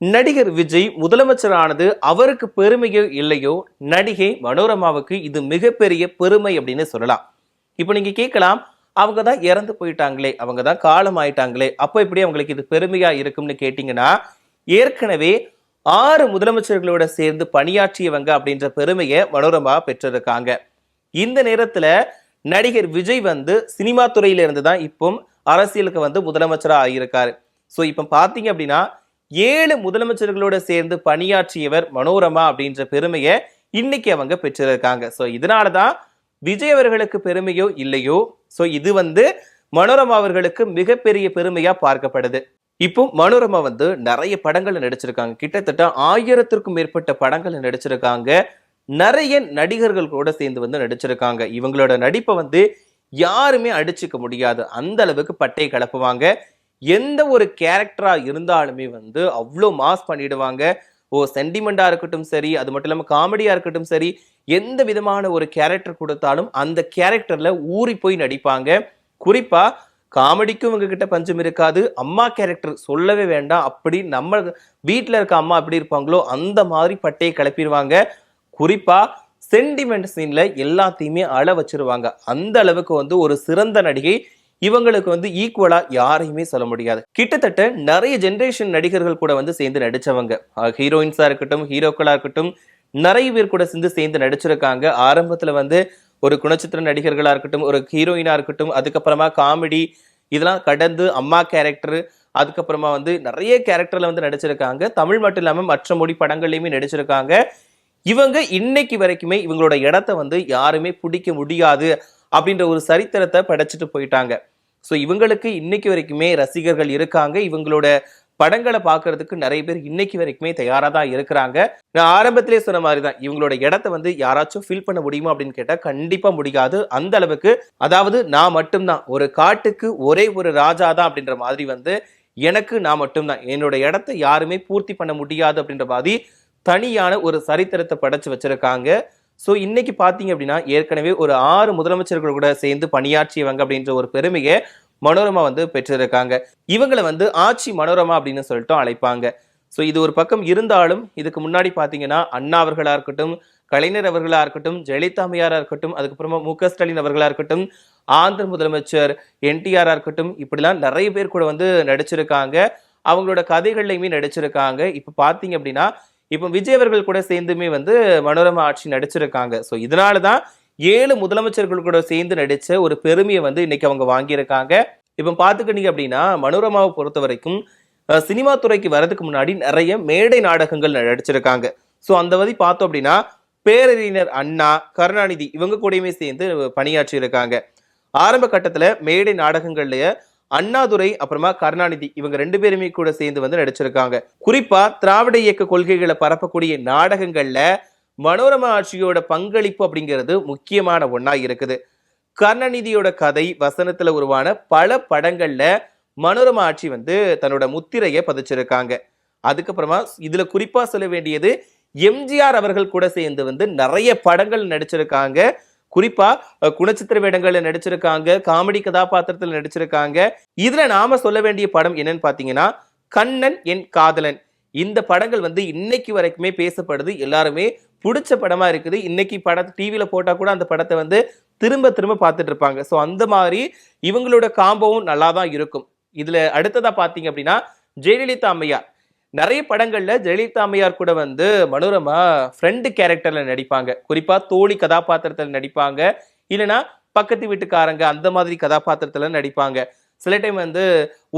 நடிகர் விஜய் முதலமைச்சரானது அவருக்கு பெருமையோ இல்லையோ, நடிகை மனோரமாவுக்கு இது மிகப்பெரிய பெருமை அப்படின்னு சொல்லலாம். இப்போ நீங்க கேட்கலாம், அவங்க தான் இறந்து போயிட்டாங்களே, அவங்க தான் காலம் ஆயிட்டாங்களே, அப்போ எப்படி அவங்களுக்கு இது பெருமையா இருக்கும்னு கேட்டீங்கன்னா, ஏற்கனவே 6 முதலமைச்சர்களோட சேர்ந்து பணியாற்றியவங்க அப்படின்ற பெருமையை மனோரமா பெற்றிருக்காங்க. இந்த நேரத்துல நடிகர் விஜய் வந்து சினிமா துறையில இருந்து தான் இப்போ அரசியலுக்கு வந்து முதலமைச்சரா ஆகியிருக்காரு. ஸோ இப்போ பாத்தீங்க அப்படின்னா 7 முதலமைச்சர்களோட சேர்ந்து பணியாற்றியவர் மனோரமா அப்படின்ற பெருமையை இன்னைக்கு அவங்க பெற்றிருக்காங்க. ஸோ இதனாலதான் விஜய் அவர்களுக்கு பெருமையோ இல்லையோ, ஸோ இது வந்து மனோரமா அவர்களுக்கு மிகப்பெரிய பெருமையா பார்க்கப்படுது. இப்போ மனோரமா வந்து நிறைய படங்கள்ல நடிச்சிருக்காங்க. கிட்டத்தட்ட 1000த்திற்கும் மேற்பட்ட படங்கள்ல நடிச்சிருக்காங்க. நிறைய நடிகர்கள் கூட சேர்ந்து வந்து நடிச்சிருக்காங்க. இவங்களோட நடிப்பை வந்து யாருமே அடிச்சுக்க முடியாது. அந்த அளவுக்கு பட்டை கலப்புவாங்க. எந்த ஒரு கேரக்டரா இருந்தாலுமே வந்து அவ்வளோ மாஸ் பண்ணிடுவாங்க. சென்டிமெண்டா இருக்கட்டும் சரி, அது மட்டும் இல்லாம காமெடியா இருக்கட்டும் சரி, எந்த விதமான ஒரு கேரக்டர் கொடுத்தாலும் அந்த கேரக்டர்ல ஊறி போய் நடிப்பாங்க. குறிப்பா காமெடிக்கும் இவங்க கிட்ட பஞ்சம் இருக்காது. அம்மா கேரக்டர் சொல்லவே வேண்டாம். அப்படி நம்ம வீட்டுல இருக்க அம்மா எப்படி இருப்பாங்களோ அந்த மாதிரி பட்டையை கிளப்பிடுவாங்க. குறிப்பா சென்டிமெண்ட் சீன்ல எல்லாத்தையுமே அழ வச்சிருவாங்க. அந்த அளவுக்கு வந்து ஒரு சிறந்த நடிகை. இவங்களுக்கு வந்து ஈக்குவலா யாரையுமே சொல்ல முடியாது. கிட்டத்தட்ட நிறைய ஜெனரேஷன் நடிகர்கள் கூட வந்து சேர்ந்து நடிச்சவங்க. ஹீரோயின்ஸா இருக்கட்டும், ஹீரோக்களா இருக்கட்டும், நிறைய பேர் கூட சேர்ந்து நடிச்சிருக்காங்க. ஆரம்பத்துல வந்து ஒரு குணச்சித்திர நடிகர்களா இருக்கட்டும், ஒரு ஹீரோயினா இருக்கட்டும், அதுக்கப்புறமா காமெடி, இதெல்லாம் கடந்து அம்மா கேரக்டர், அதுக்கப்புறமா வந்து நிறைய கேரக்டர்ல வந்து நடிச்சிருக்காங்க. தமிழ் மட்டும் இல்லாம மற்ற மொழி படங்கள்லயுமே நடிச்சிருக்காங்க. இவங்க இன்னைக்கு வரைக்குமே இவங்களோட இடத்த வந்து யாருமே பிடிக்க முடியாது அப்படின்ற ஒரு சரித்திரத்தை படைச்சிட்டு போயிட்டாங்க. ஸோ இவங்களுக்கு இன்னைக்கு வரைக்குமே ரசிகர்கள் இருக்காங்க. இவங்களோட படங்களை பார்க்கறதுக்கு நிறைய பேர் இன்னைக்கு வரைக்குமே தயாரா தான் இருக்கிறாங்க. நான் ஆரம்பத்திலே சொன்ன மாதிரி தான், இவங்களோட இடத்த வந்து யாராச்சும் ஃபில் பண்ண முடியுமா அப்படின்னு கேட்டா கண்டிப்பா முடியாது. அந்த அளவுக்கு, அதாவது நான் மட்டும்தான், ஒரு காட்டுக்கு ஒரே ஒரு ராஜா தான் அப்படின்ற மாதிரி வந்து எனக்கு நான் மட்டும்தான், என்னோட இடத்த யாருமே பூர்த்தி பண்ண முடியாது அப்படின்ற மாதிரி தனியான ஒரு சரித்திரத்தை படைச்சு வச்சிருக்காங்க. ஸோ இன்னைக்கு பார்த்தீங்க அப்படின்னா ஏற்கனவே ஒரு 6 முதலமைச்சர்கள் கூட சேர்ந்து பணியாற்றியவங்க அப்படின்ற ஒரு பெருமையை மனோரமா வந்து பெற்றிருக்காங்க. இவங்களை வந்து ஆட்சி மனோரமா அப்படின்னு சொல்லிட்டு அழைப்பாங்க. ஸோ இது ஒரு பக்கம் இருந்தாலும், இதுக்கு முன்னாடி பார்த்தீங்கன்னா அண்ணா அவர்களா இருக்கட்டும், கலைஞர் அவர்களா இருக்கட்டும், ஜெயலலிதா அம்மையாரா இருக்கட்டும், அதுக்கப்புறமா மு.க.ஸ்டாலின் அவர்களா இருக்கட்டும், ஆந்திர முதலமைச்சர் என்டிஆரா இருக்கட்டும், இப்படிலாம் நிறைய பேர் கூட வந்து நடிச்சிருக்காங்க. அவங்களோட கதைகள்லையுமே நடிச்சிருக்காங்க. இப்போ பார்த்தீங்க அப்படின்னா இப்போ விஜய் அவர்கள் கூட சேர்ந்துமே வந்து மனோரமா ஆட்சி நடிச்சிருக்காங்க. ஸோ இதனாலதான் 7 முதலமைச்சர்கள் கூட சேர்ந்து நடிச்ச ஒரு பெருமையை வந்து இன்னைக்கு அவங்க வாங்கியிருக்காங்க. இப்போ பாத்துக்கிட்டீங்க அப்படின்னா மனோரமாவை பொறுத்த வரைக்கும் சினிமா துறைக்கு வர்றதுக்கு முன்னாடி நிறைய மேடை நாடகங்கள் நடிச்சிருக்காங்க. ஸோ அந்த வழி பார்த்தோம் அப்படின்னா பேரறிஞர் அண்ணா, கருணாநிதி இவங்க கூடயுமே சேர்ந்து பணியாற்றி இருக்காங்க. ஆரம்ப கட்டத்துல மேடை நாடகங்கள்லயே அண்ணாதுரை அப்புறமா கருணாநிதி இவங்க 2 பேருமே கூட சேர்ந்து வந்து நடிச்சிருக்காங்க. குறிப்பா திராவிட இயக்க கொள்கைகளை பரப்பக்கூடிய நாடகங்கள்ல மனோரமா ஆட்சியோட பங்களிப்பு அப்படிங்கிறது முக்கியமான ஒண்ணா இருக்குது. கருணாநிதியோட கதை வசனத்துல உருவான பல படங்கள்ல மனோரமா ஆட்சி வந்து தன்னோட முத்திரையை பதிச்சிருக்காங்க. அதுக்கப்புறமா இதுல குறிப்பா சொல்ல வேண்டியது, எம்ஜிஆர் அவர்கள் கூட சேர்ந்து வந்து நிறைய படங்கள் நடிச்சிருக்காங்க. குறிப்பா குணச்சித்திர வேடங்கள்ல நடிச்சிருக்காங்க, காமெடி கதாபாத்திரத்தில் நடிச்சிருக்காங்க. இதுல நாம சொல்ல வேண்டிய படம் என்னன்னு பாத்தீங்கன்னா கண்ணன் என் காதலன். இந்த படங்கள் வந்து இன்னைக்கு வரைக்குமே பேசப்படுது. எல்லாருமே பிடிச்ச படமா இருக்குது. இன்னைக்கு படத்தை டிவியில போட்டா கூட அந்த படத்தை வந்து திரும்ப திரும்ப பார்த்துட்டு இருப்பாங்க. ஸோ அந்த மாதிரி இவங்களோட காம்போவும் நல்லா தான் இருக்கும். இதுல அடுத்ததா பாத்தீங்க அப்படின்னா ஜெயலலிதா அம்மையார். நிறைய படங்கள்ல ஜெயலலிதா அம்மையார் கூட வந்து மனோரமா ஃப்ரெண்டு கேரக்டர்ல நடிப்பாங்க. குறிப்பா தோழி கதாபாத்திரத்துல நடிப்பாங்க, இல்லைன்னா பக்கத்து வீட்டுக்காரங்க அந்த மாதிரி கதாபாத்திரத்துல நடிப்பாங்க. சில டைம் வந்து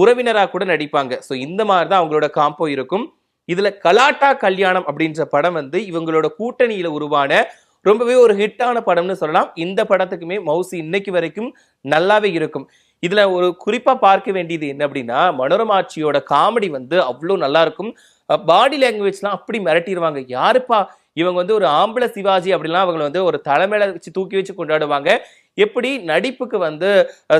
உறவினரா கூட நடிப்பாங்க. ஸோ இந்த மாதிரி தான் அவங்களோட காம்போ இருக்கும். இதுல கலாட்டா கல்யாணம் அப்படின்ற படம் வந்து இவங்களோட கூட்டணியில உருவான ரொம்பவே ஒரு ஹிட்டான படம்னு சொல்லலாம். இந்த படத்துக்குமே மவுசு இன்னைக்கு வரைக்கும் நல்லாவே இருக்கும். இதுல ஒரு குறிப்பா பார்க்க வேண்டியது என்ன அப்படின்னா, மனோரமா ஆட்சியோட காமெடி வந்து அவ்வளோ நல்லா இருக்கும். பாடி லாங்குவேஜ்லாம் அப்படி மிரட்டிடுவாங்க. யாருப்பா இவங்க வந்து ஒரு ஆம்பளை சிவாஜி அப்படிலாம் அவங்களை வந்து ஒரு தலைமையில வச்சு தூக்கி வச்சு கொண்டாடுவாங்க. எப்படி நடிப்புக்கு வந்து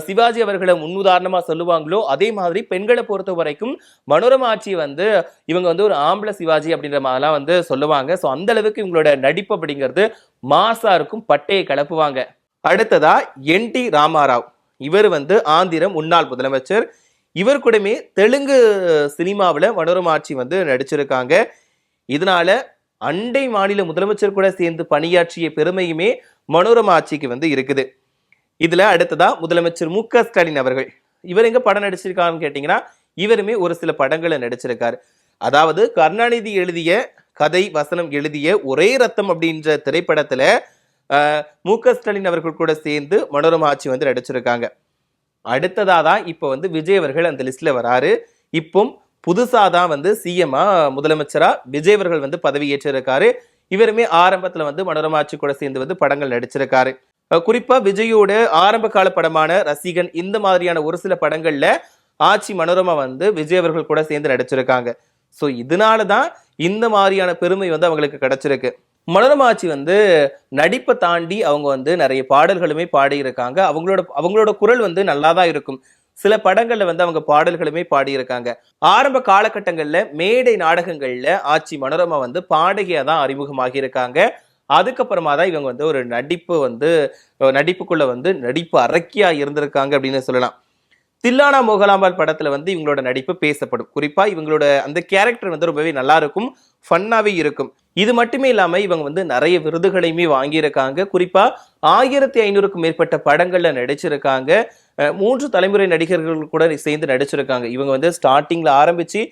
சிவாஜி அவர்களை முன்னுதாரணமா சொல்லுவாங்களோ அதே மாதிரி பெண்களை பொறுத்த வரைக்கும் மனோரமா ஆட்சி வந்து இவங்க வந்து ஒரு ஆம்பளை சிவாஜி அப்படின்ற மாதிரிலாம் வந்து சொல்லுவாங்க. ஸோ அந்த அளவுக்கு இவங்களோட நடிப்பு அப்படிங்கிறது மாசா இருக்கும், பட்டையை கிளப்புவாங்க. அடுத்ததா என் டி ராமாராவ். இவர் வந்து ஆந்திர முன்னாள் முதலமைச்சர். இவர் கூடமே தெலுங்கு சினிமாவில் மனோரமா ஆட்சி வந்து நடிச்சிருக்காங்க. இதனால அண்டை மாநில முதலமைச்சர் கூட சேர்ந்து பணியாற்றிய பெருமையுமே மனோரமா ஆட்சிக்கு வந்து இருக்குது. இதுல அடுத்ததா முதலமைச்சர் மு.க.ஸ்டாலின் அவர்கள், இவர் எங்க படம் நடிச்சிருக்காருன்னு கேட்டீங்கன்னா, இவருமே ஒரு சில படங்களை நடிச்சிருக்காரு. அதாவது கருணாநிதி எழுதிய கதை வசனம் எழுதிய ஒரே ரத்தம் அப்படின்ற திரைப்படத்துல மு.க.ஸ்டாலின் அவர்கள் கூட சேர்ந்து மனோரமா ஆட்சி வந்து நடிச்சிருக்காங்க. அடுத்ததா தான் இப்போ வந்து விஜய் அவர்கள் அந்த லிஸ்ட்ல வராரு. இப்போ புதுசாதான் வந்து சிஎம்ஆ முதலமைச்சரா விஜய் அவர்கள் வந்து பதவி ஏற்றிருக்காரு. இவருமே ஆரம்பத்துல வந்து மனோரமா ஆட்சி கூட சேர்ந்து வந்து படங்கள் நடிச்சிருக்காரு. குறிப்பா விஜயோட ஆரம்ப கால படமான ரசிகன் இந்த மாதிரியான ஒரு சில படங்கள்ல ஆட்சி மனோரமா வந்து விஜய் அவர்கள் கூட சேர்ந்து நடிச்சிருக்காங்க. ஸோ இதனாலதான் இந்த மாதிரியான பெருமை வந்து அவங்களுக்கு கிடைச்சிருக்கு. மனோரமா ஆட்சி வந்து நடிப்பை தாண்டி அவங்க வந்து நிறைய பாடல்களுமே பாடியிருக்காங்க. அவங்களோட குரல் வந்து நல்லாதான் இருக்கும். சில படங்கள்ல வந்து அவங்க பாடல்களுமே பாடியிருக்காங்க. ஆரம்ப காலகட்டங்கள்ல மேடை நாடகங்கள்ல ஆட்சி மனோரமா வந்து பாடகியா தான் அறிமுகமாகி இருக்காங்க. அதுக்கப்புறமா தான் இவங்க வந்து ஒரு நடிப்புக்குள்ள வந்து நடிப்பு அரக்கியா இருந்திருக்காங்க அப்படின்னு சொல்லலாம். தில்லானா மோகலாம்பாள் படத்துல வந்து இவங்களோட நடிப்பு பேசப்படும். குறிப்பா இவங்களோட அந்த கேரக்டர் வந்து ரொம்பவே நல்லா இருக்கும், ஃபன்னாவே இருக்கும். இது மட்டுமே இல்லாம இவங்க வந்து நிறைய விருதுகளையுமே வாங்கியிருக்காங்க. குறிப்பா 1500க்கும் மேற்பட்ட படங்கள்ல நடிச்சிருக்காங்க. 3 தலைமுறை நடிகர்கள் கூட சேர்ந்து நடிச்சிருக்காங்க. இவங்க வந்து ஸ்டார்டிங்ல ஆரம்பிச்சு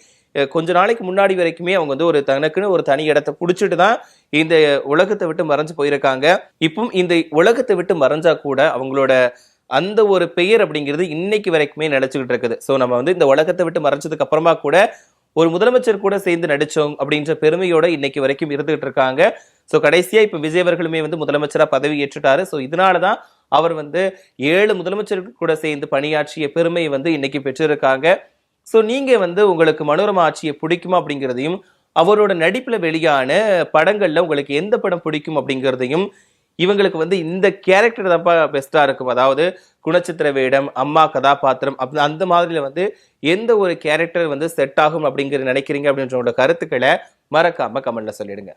கொஞ்ச நாளைக்கு முன்னாடி வரைக்குமே அவங்க வந்து தனக்குன்னு ஒரு தனி இடத்தை புடிச்சிட்டு தான் இந்த உலகத்தை விட்டு மறைஞ்சு போயிருக்காங்க. இப்போ இந்த உலகத்தை விட்டு மறைஞ்சா கூட அவங்களோட அந்த ஒரு பெயர் அப்படிங்கிறது இன்னைக்கு வரைக்குமே நினைச்சுக்கிட்டு இருக்குது. ஸோ நம்ம வந்து இந்த உலகத்தை விட்டு மறைஞ்சதுக்கு அப்புறமா கூட ஒரு முதலமைச்சர் கூட சேர்ந்து நடிச்சோம் அப்படின்ற பெருமையோட இன்னைக்கு வரைக்கும் இருந்துகிட்டு இருக்காங்க. ஸோ கடைசியா இப்ப விஜய் அவர்களுமே வந்து முதலமைச்சரா பதவி ஏற்றுட்டாரு. ஸோ இதனாலதான் அவர் வந்து 7 முதலமைச்சர்கள் கூட சேர்ந்து பணியாற்றிய பெருமையை வந்து இன்னைக்கு பெற்றிருக்காங்க. ஸோ நீங்க வந்து உங்களுக்கு மனோரமா ஆட்சியை பிடிக்குமா அப்படிங்கிறதையும், அவரோட நடிப்புல வெளியான படங்கள்ல உங்களுக்கு எந்த படம் பிடிக்கும் அப்படிங்கிறதையும், இவங்களுக்கு வந்து இந்த கேரக்டர் தான் பெஸ்டா இருக்கும், அதாவது குணச்சித்திர வேடம், அம்மா கதாபாத்திரம் அந்த மாதிரில வந்து எந்த ஒரு கேரக்டர் வந்து செட் ஆகும் அப்படிங்கிற நினைக்கிறீங்க அப்படின்ற கருத்துக்களை மறக்காம கமெண்ட்ல சொல்லிடுங்க.